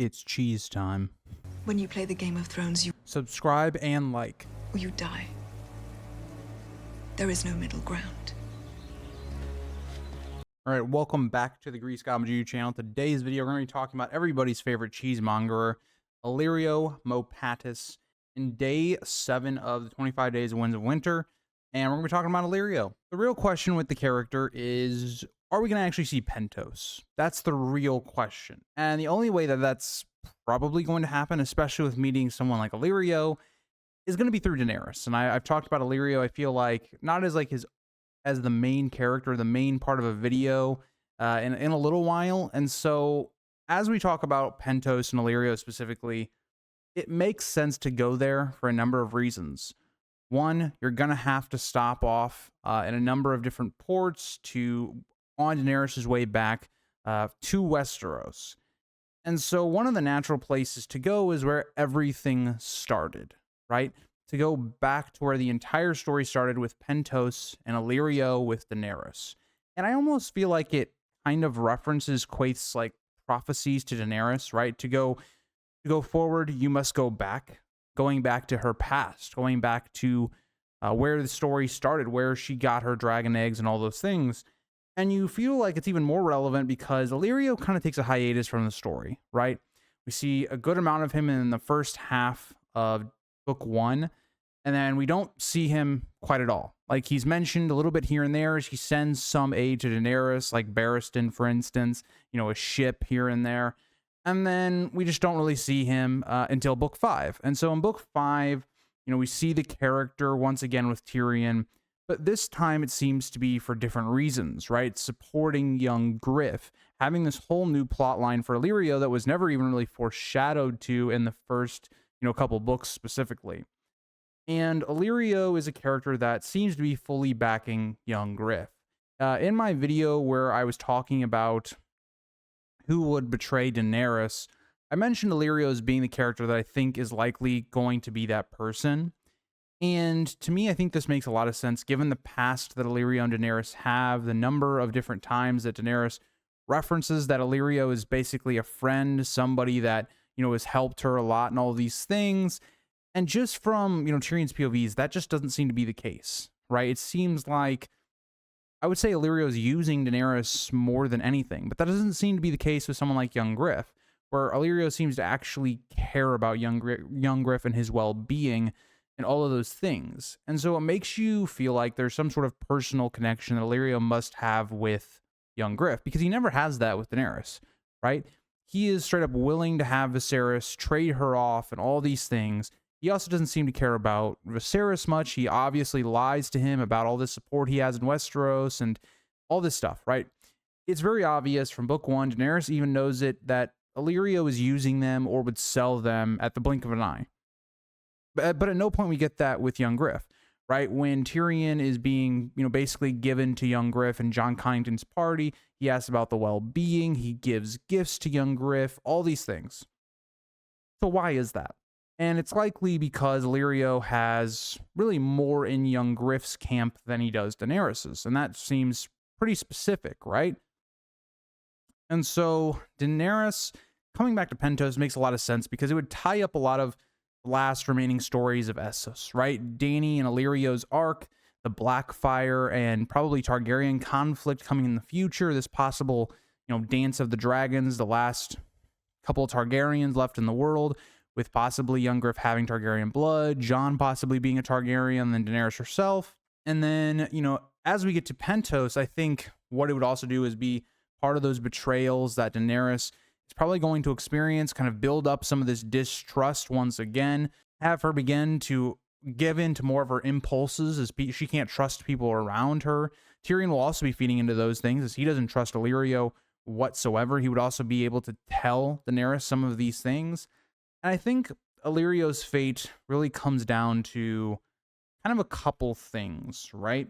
It's cheese time. When you play the Game of Thrones, you Subscribe and like. or you die. There is no middle ground. All right, welcome back to the Grease Goblin YouTube channel. Today's video, we're going to be talking about everybody's favorite cheesemongerer, Illyrio Mopatis, in day 7 of the 25 Days of Winds of Winter. And we're going to be talking about Illyrio. The real question with the character is, are we going to actually see Pentos? That's the real question. And the only way that that's probably going to happen, especially with meeting someone like Illyrio, is going to be through Daenerys. And I've talked about Illyrio, I feel like, not as like as the main character, the main part of a video in a little while. And so as we talk about Pentos and Illyrio specifically, it makes sense to go there for a number of reasons. One, you're going to have to stop off in a number of different ports on Daenerys' way back to Westeros. And so one of the natural places to go is where everything started, right? To go back to where the entire story started with Pentos and Illyrio with Daenerys. And I almost feel like it kind of references Quaith's like prophecies to Daenerys, right? To go forward, you must go back, going back to her past, going back to where the story started, where she got her dragon eggs and all those things. And you feel like it's even more relevant because Illyrio kind of takes a hiatus from the story, right? We see a good amount of him in the first half of book 1, and then we don't see him quite at all. Like, he's mentioned a little bit here and there as he sends some aid to Daenerys, like Barristan, for instance, a ship here and there. And then we just don't really see him until book 5. And so in book 5, we see the character once again with Tyrion, but this time it seems to be for different reasons, right? Supporting young Griff, having this whole new plot line for Illyrio that was never even really foreshadowed to in the first, couple books specifically. And Illyrio is a character that seems to be fully backing young Griff. In my video where I was talking about who would betray Daenerys, I mentioned Illyrio as being the character that I think is likely going to be that person. And to me, I think this makes a lot of sense given the past that Illyrio and Daenerys have, the number of different times that Daenerys references that Illyrio is basically a friend, somebody that, has helped her a lot and all these things. And just from, Tyrion's POVs, that just doesn't seem to be the case, right? It seems like, I would say Illyrio is using Daenerys more than anything, but that doesn't seem to be the case with someone like young Griff, where Illyrio seems to actually care about young Griff and his well-being and all of those things. And so it makes you feel like there's some sort of personal connection that Illyrio must have with young Griff, because he never has that with Daenerys, right? He is straight up willing to have Viserys trade her off and all these things. He also doesn't seem to care about Viserys much. He obviously lies to him about all this support he has in Westeros and all this stuff, right? It's very obvious from book 1, Daenerys even knows it, that Illyrio is using them or would sell them at the blink of an eye. But at no point we get that with young Griff, right? When Tyrion is being, basically given to young Griff and Jon Connington's party, he asks about the well-being, he gives gifts to young Griff, all these things. So why is that? And it's likely because Illyrio has really more in young Griff's camp than he does Daenerys's, and that seems pretty specific, right? And so Daenerys coming back to Pentos makes a lot of sense because it would tie up a lot of last remaining stories of Essos, right? Dany and Illyrio's arc, the Blackfire and probably Targaryen conflict coming in the future, this possible, dance of the dragons, the last couple of Targaryens left in the world, with possibly young Griff having Targaryen blood, Jon possibly being a Targaryen, then Daenerys herself. And then, as we get to Pentos, I think what it would also do is be part of those betrayals that Daenerys is probably going to experience, kind of build up some of this distrust once again, have her begin to give in to more of her impulses as she can't trust people around her. Tyrion will also be feeding into those things as he doesn't trust Illyrio whatsoever. He would also be able to tell Daenerys some of these things. And I think Illyrio's fate really comes down to kind of a couple things, right?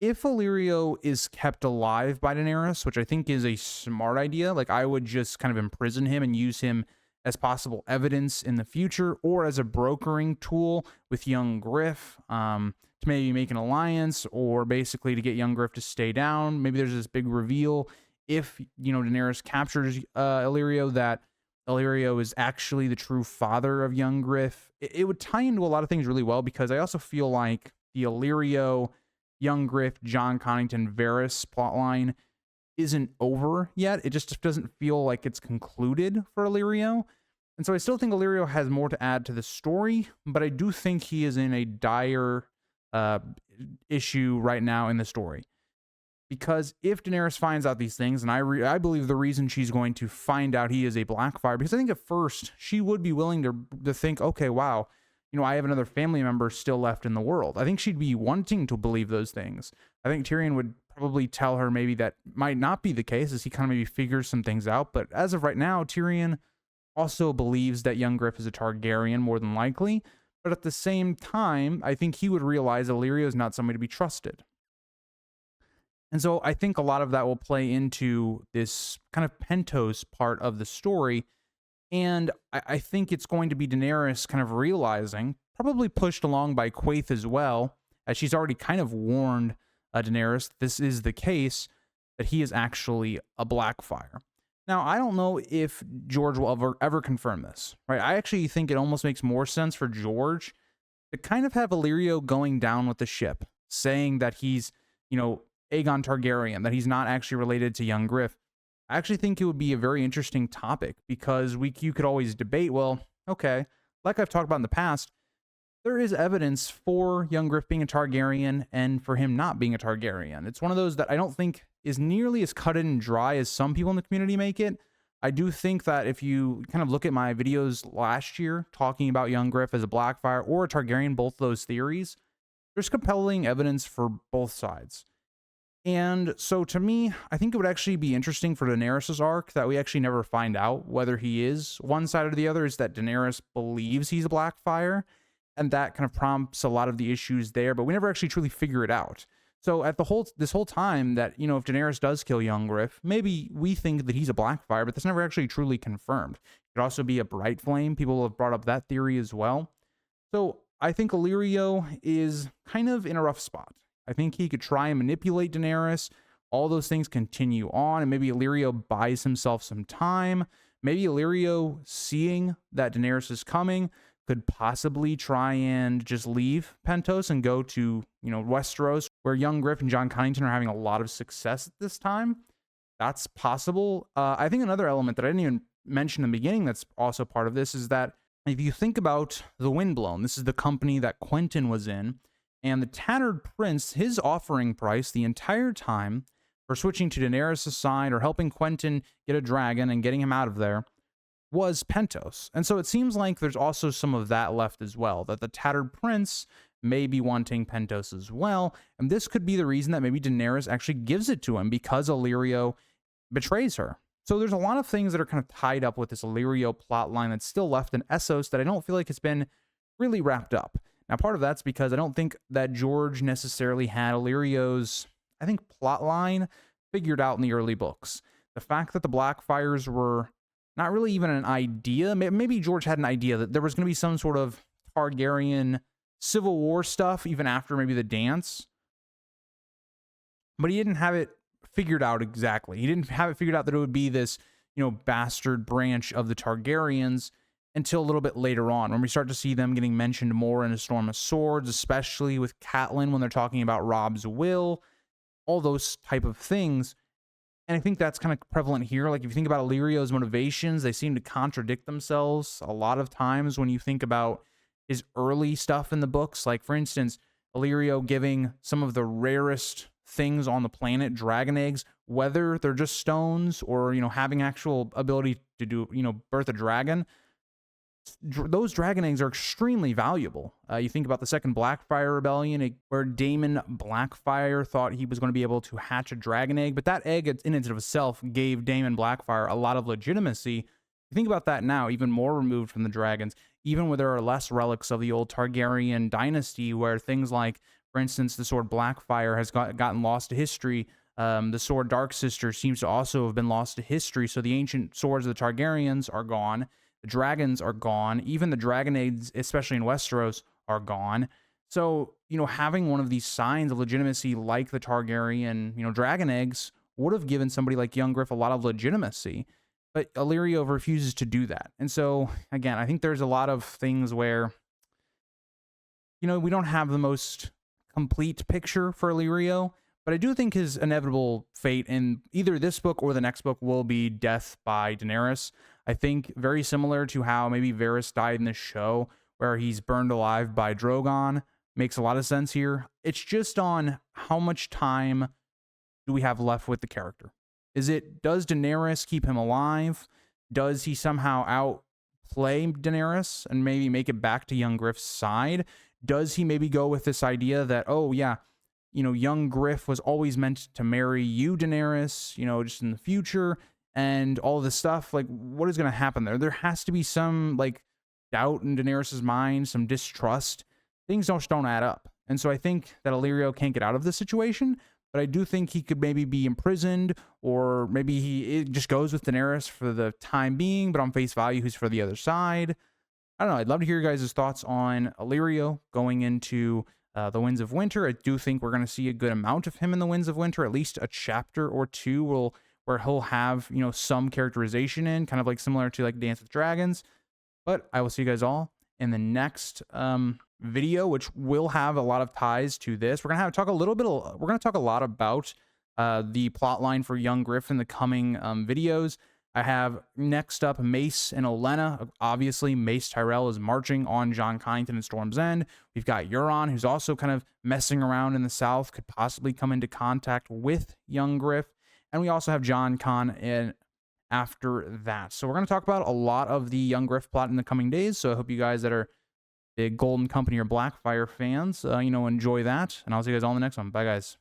If Illyrio is kept alive by Daenerys, which I think is a smart idea, like I would just kind of imprison him and use him as possible evidence in the future or as a brokering tool with young Griff to maybe make an alliance or basically to get young Griff to stay down. Maybe there's this big reveal if, Daenerys captures Illyrio that Illyrio is actually the true father of young Griff. It would tie into a lot of things really well, because I also feel like the Illyrio, young Griff, John Connington, Varys plotline isn't over yet. It just doesn't feel like it's concluded for Illyrio. And so I still think Illyrio has more to add to the story, but I do think he is in a dire uh, issue right now in the story. Because if Daenerys finds out these things, and I believe the reason she's going to find out he is a Blackfire, because I think at first she would be willing to think, okay, wow, I have another family member still left in the world. I think she'd be wanting to believe those things. I think Tyrion would probably tell her maybe that might not be the case, as he kind of maybe figures some things out. But as of right now, Tyrion also believes that young Griff is a Targaryen, more than likely. But at the same time, I think he would realize Illyrio is not somebody to be trusted. And so I think a lot of that will play into this kind of Pentos part of the story. And I think it's going to be Daenerys kind of realizing, probably pushed along by Quaithe as well, as she's already kind of warned Daenerys this is the case, that he is actually a Blackfire. Now, I don't know if George will ever confirm this, right? I actually think it almost makes more sense for George to kind of have Illyrio going down with the ship, saying that he's, Aegon Targaryen, that he's not actually related to young Griff. I actually think it would be a very interesting topic, because you could always debate, well, okay, like I've talked about in the past, there is evidence for young Griff being a Targaryen and for him not being a Targaryen. It's one of those that I don't think is nearly as cut and dry as some people in the community make it. I do think that if you kind of look at my videos last year talking about young Griff as a Blackfire or a Targaryen, both those theories, there's compelling evidence for both sides. And so to me, I think it would actually be interesting for Daenerys' arc that we actually never find out whether he is one side or the other, is that Daenerys believes he's a Blackfire, and that kind of prompts a lot of the issues there, but we never actually truly figure it out. So at this whole time that, if Daenerys does kill young Griff, maybe we think that he's a Blackfire, but that's never actually truly confirmed. It could also be a Bright Flame. People have brought up that theory as well. So I think Illyrio is kind of in a rough spot. I think he could try and manipulate Daenerys. All those things continue on, and maybe Illyrio buys himself some time. Maybe Illyrio, seeing that Daenerys is coming, could possibly try and just leave Pentos and go to, Westeros, where young Griff and John Connington are having a lot of success at this time. That's possible. I think another element that I didn't even mention in the beginning that's also part of this is that if you think about the Windblown, this is the company that Quentyn was in, and the Tattered Prince, his offering price the entire time for switching to Daenerys' side or helping Quentyn get a dragon and getting him out of there was Pentos. And so it seems like there's also some of that left as well, that the Tattered Prince may be wanting Pentos as well. And this could be the reason that maybe Daenerys actually gives it to him, because Illyrio betrays her. So there's a lot of things that are kind of tied up with this Illyrio plotline that's still left in Essos that I don't feel like it's been really wrapped up. Now, part of that's because I don't think that George necessarily had Illyrio's, plot line figured out in the early books. The fact that the Blackfires were not really even an idea, maybe George had an idea that there was going to be some sort of Targaryen civil war stuff even after maybe the dance, but he didn't have it figured out exactly. He didn't have it figured out that it would be this, bastard branch of the Targaryens until a little bit later on, when we start to see them getting mentioned more in A Storm of Swords, especially with Catelyn when they're talking about Robb's will, all those type of things. And I think that's kind of prevalent here. Like, if you think about Illyrio's motivations, they seem to contradict themselves a lot of times when you think about his early stuff in the books. Like, for instance, Illyrio giving some of the rarest things on the planet, dragon eggs, whether they're just stones or, having actual ability to do, birth a dragon. Those dragon eggs are extremely valuable. You think about the second Blackfire rebellion, where Daemon Blackfire thought he was going to be able to hatch a dragon egg, but that egg in and of itself gave Daemon Blackfire a lot of legitimacy. You think about that now, even more removed from the dragons, even where there are less relics of the old Targaryen dynasty, where things like, for instance, the sword Blackfire has gotten lost to history. The sword Dark Sister seems to also have been lost to history, so the ancient swords of the Targaryens are gone. The dragons are gone. Even the dragon eggs, especially in Westeros, are gone. So, having one of these signs of legitimacy like the Targaryen, dragon eggs would have given somebody like young Griff a lot of legitimacy. but Illyrio refuses to do that. And so, again, I think there's a lot of things where, we don't have the most complete picture for Illyrio, but I do think his inevitable fate in either this book or the next book will be death by Daenerys. I think very similar to how maybe Varys died in the show, where he's burned alive by Drogon. Makes a lot of sense here. It's just on how much time do we have left with the character. Does Daenerys keep him alive? Does he somehow outplay Daenerys and maybe make it back to young Griff's side? Does he maybe go with this idea that, oh yeah, young Griff was always meant to marry you, Daenerys, just in the future, and all this stuff? Like, what is going to happen there? There has to be some, like, doubt in Daenerys' mind, some distrust. Things just don't add up. And so I think that Illyrio can't get out of this situation, but I do think he could maybe be imprisoned, or maybe it just goes with Daenerys for the time being, but on face value, who's for the other side. I don't know. I'd love to hear your guys' thoughts on Illyrio going into the Winds of Winter. I do think we're going to see a good amount of him in the Winds of Winter, at least a chapter or two where he'll have, some characterization in, kind of like similar to like Dance with Dragons. But I will see you guys all in the next video, which will have a lot of ties to this. We're gonna talk a lot about the plot line for young Griff in the coming videos. I have next up Mace and Olenna. Obviously, Mace Tyrell is marching on Jon Kyneton and Storm's End. We've got Euron, who's also kind of messing around in the south, could possibly come into contact with young Griff. And we also have Jon Con in after that. So we're going to talk about a lot of the young Griff plot in the coming days. So I hope you guys that are big Golden Company or Blackfire fans, enjoy that. And I'll see you guys all in the next one. Bye, guys.